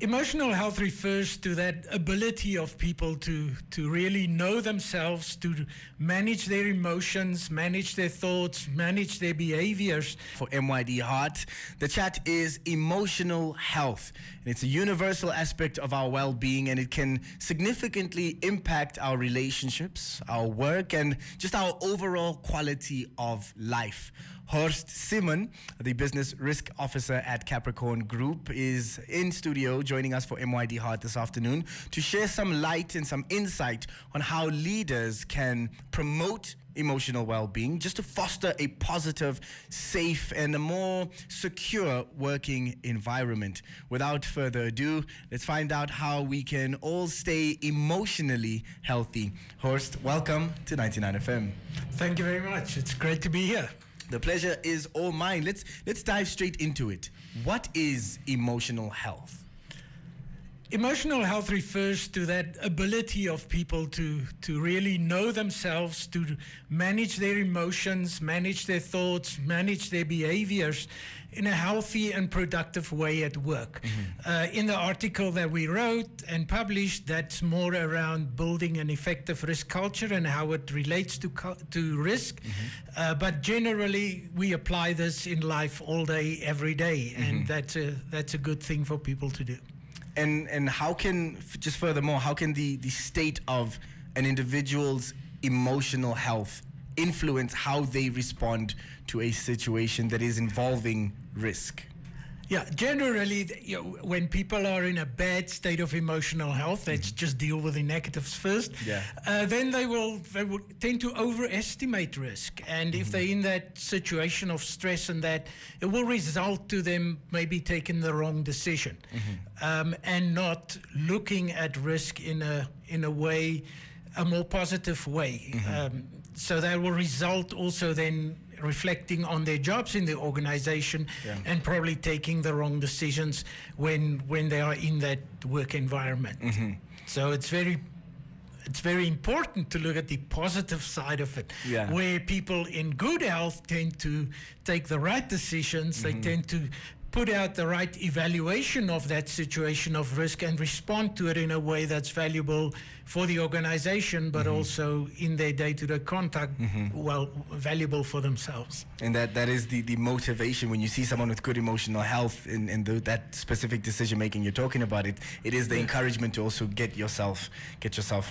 Emotional health refers to that ability of people to really know themselves, to manage their emotions, manage their thoughts, manage their behaviors. For MYD Heart, the chat is emotional health. And it's a universal aspect of our well-being, and it can significantly impact our relationships, our work, and just our overall quality of life. Horst Simon, the business risk officer at Capricorn Group, is in studio joining us for MYD Heart this afternoon to share some light and some insight on how leaders can promote emotional well-being, just to foster a positive, safe, and a more secure working environment. Without further ado, let's find out how we can all stay emotionally healthy. Horst, welcome to 99 FM. Thank you very much. It's great to be here. The pleasure is all mine. Let's dive straight into it. What is emotional health? Emotional health refers to that ability of people to really know themselves, to manage their emotions, manage their thoughts, manage their behaviors in a healthy and productive way at work. In the article that we wrote and published, that's more around building an effective risk culture and how it relates to risk. But generally, we apply this in life all day, every day, and that's a good thing for people to do. And how can, just furthermore, how can the state of an individual's emotional health influence how they respond to a situation that is involving risk? Yeah, generally, when people are in a bad state of emotional health, let's just deal with the negatives first. Then they will tend to overestimate risk, and if they're in that situation of stress and that, it will result to them maybe taking the wrong decision, and not looking at risk in a way, a more positive way. So that will result also then reflecting on their jobs in the organization, and probably taking the wrong decisions when they are in that work environment. So it's very important to look at the positive side of it, where people in good health tend to take the right decisions. They tend to put out the right evaluation of that situation of risk and respond to it in a way that's valuable for the organization, but also in their day-to-day contact, well, valuable for themselves. And that is the motivation when you see someone with good emotional health in that specific decision-making you're talking about. It is the encouragement to also get yourself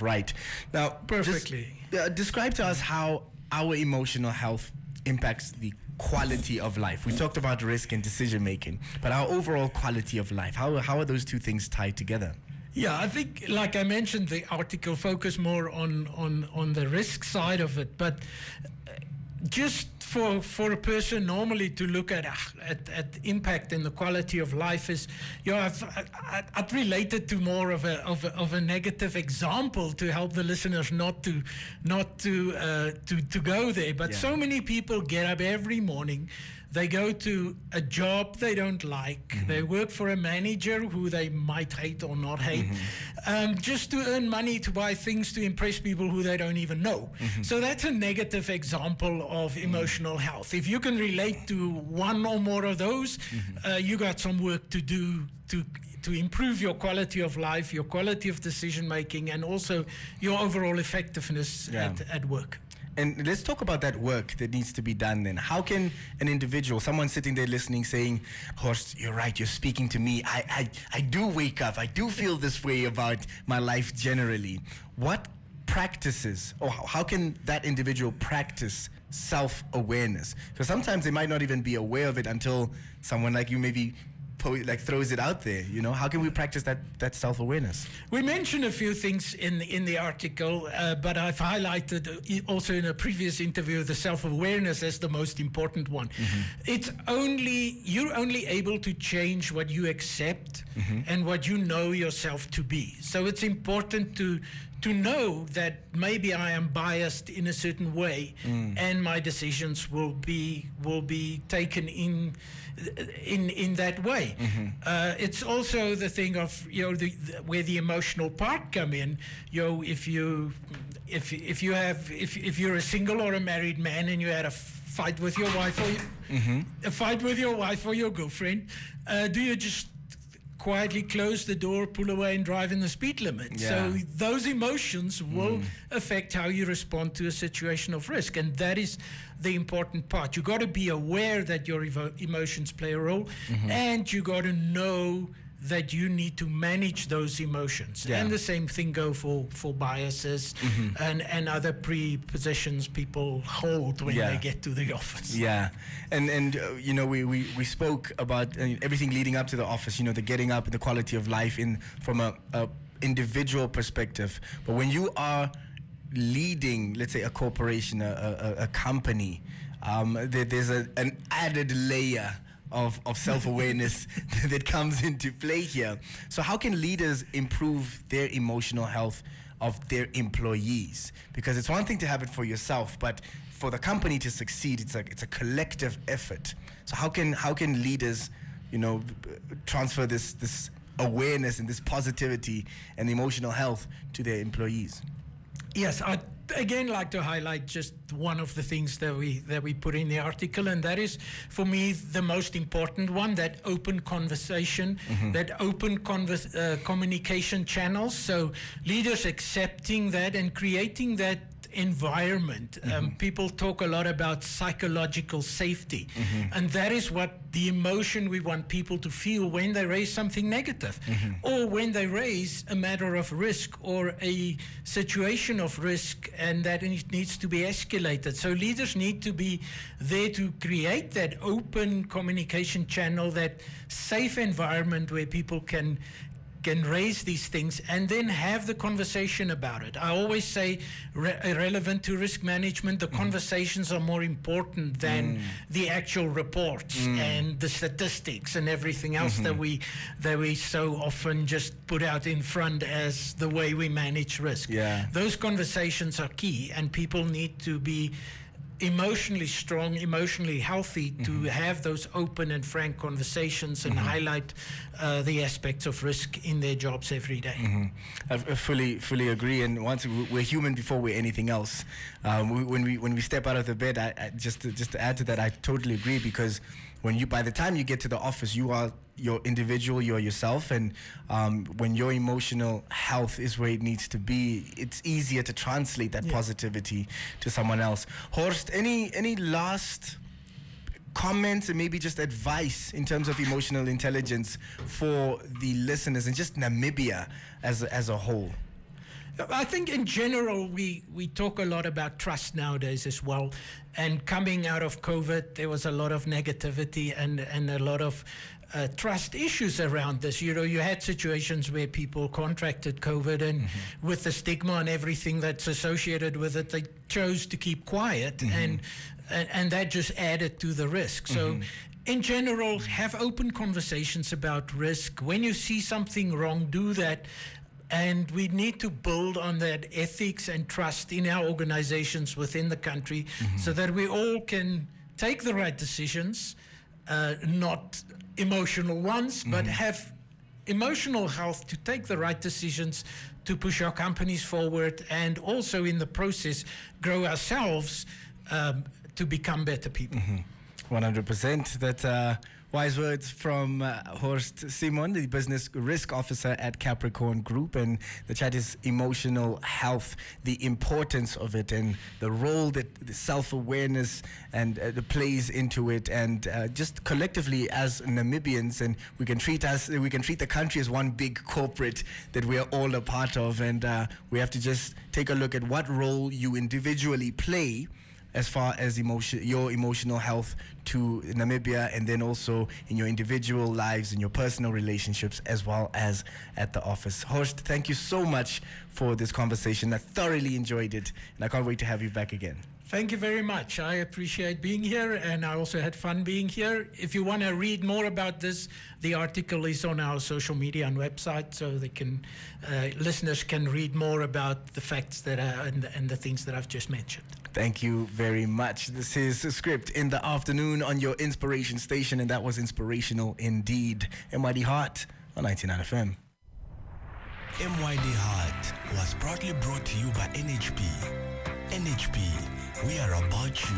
right. Now, perfectly. Describe to us how our emotional health impacts the quality of life. We talked about risk and decision making, but our overall quality of life, how are those two things tied together? Yeah, I think, like I mentioned, the article focused more on the risk side of it, but just for a person normally to look at impact and the quality of life is, I'd relate it to more of a negative example to help the listeners not to go there. But so many people get up every morning. They go to a job they don't like. They work for a manager who they might hate or not hate, just to earn money to buy things to impress people who they don't even know. So that's a negative example of emotional health. If you can relate to one or more of those, you got some work to do to improve your quality of life, your quality of decision making, and also your overall effectiveness at work. And let's talk about that work that needs to be done then. How can an individual, someone sitting there listening, saying, Horst, you're right, you're speaking to me. I do wake up. I do feel this way about my life generally. What practices, or how can that individual practice self-awareness? Because sometimes they might not even be aware of it until someone like you maybe throws it out there. How can we practice that self-awareness? We mentioned a few things in the article, but I've highlighted also in a previous interview the self-awareness as the most important one. You're only able to change what you accept and what you know yourself to be. So it's important to know that maybe I am biased in a certain way, and my decisions will be taken in that way. It's also the thing of where the emotional part come in. If you're a single or a married man and you had a fight with your wife or a fight with your wife or your girlfriend, do you just quietly close the door, pull away, and drive in the speed limit. Yeah. So those emotions will affect how you respond to a situation of risk, and that is the important part. You got to be aware that your emotions play a role, and you got to know that you need to manage those emotions. Yeah. And the same thing go for biases and other prepositions people hold when they get to the office. Yeah, and you know, we spoke about everything leading up to the office, you know, the getting up, the quality of life from a individual perspective. But when you are leading, let's say, a corporation, a company, there's an added layer of self-awareness that comes into play here. So how can leaders improve their emotional health of their employees? Because it's one thing to have it for yourself, but for the company to succeed, it's a collective effort. So how can leaders, you know, transfer this awareness and this positivity and emotional health to their employees? Yes, I'd again like to highlight just one of the things that we put in the article, and that is, for me, the most important one, that open conversation, that open communication channels. So leaders accepting that and creating that environment. People talk a lot about psychological safety, and that is what the emotion we want people to feel when they raise something negative, or when they raise a matter of risk or a situation of risk, and that it needs to be escalated. So leaders need to be there to create that open communication channel, that safe environment where people can raise these things and then have the conversation about it. I always say, relevant to risk management, the conversations are more important than the actual reports and the statistics and everything else that we so often just put out in front as the way we manage risk. Yeah. Those conversations are key, and people need to be emotionally strong, emotionally healthy to have those open and frank conversations and highlight the aspects of risk in their jobs every day. I fully agree. And once we're human before we're anything else. When we step out of the bed, I just to add to that, I totally agree, because by the time you get to the office, you are your individual, you're yourself, and when your emotional health is where it needs to be, it's easier to translate that positivity to someone else. Horst, any last comments and maybe just advice in terms of emotional intelligence for the listeners and just Namibia as a whole? I think in general, we talk a lot about trust nowadays as well. And coming out of COVID, there was a lot of negativity and a lot of trust issues around this. You know, you had situations where people contracted COVID, and with the stigma and everything that's associated with it, they chose to keep quiet, and that just added to the risk. So in general, have open conversations about risk. When you see something wrong, do that. And we need to build on that ethics and trust in our organizations within the country, so that we all can take the right decisions, not emotional ones, but have emotional health to take the right decisions to push our companies forward, and also in the process grow ourselves to become better people. 100%. That wise words from Horst Simon, the business risk officer at Capricorn Group. And the chat is emotional health, the importance of it, and the role that the self-awareness and plays into it, and just collectively as Namibians. And we can treat the country as one big corporate that we are all a part of, and we have to just take a look at what role you individually play as far as your emotional health to Namibia, and then also in your individual lives and your personal relationships, as well as at the office. Horst, thank you so much for this conversation. I thoroughly enjoyed it, and I can't wait to have you back again. Thank you very much. I appreciate being here, and I also had fun being here. If you want to read more about this, the article is on our social media and website, so they can listeners can read more about the facts that are and the things that I've just mentioned. Thank you very much. This is Skrypt in the afternoon on your inspiration station, and that was inspirational indeed. MYD Heart on 99 FM. MYD Heart was proudly brought to you by NHP. NHP, we are about you.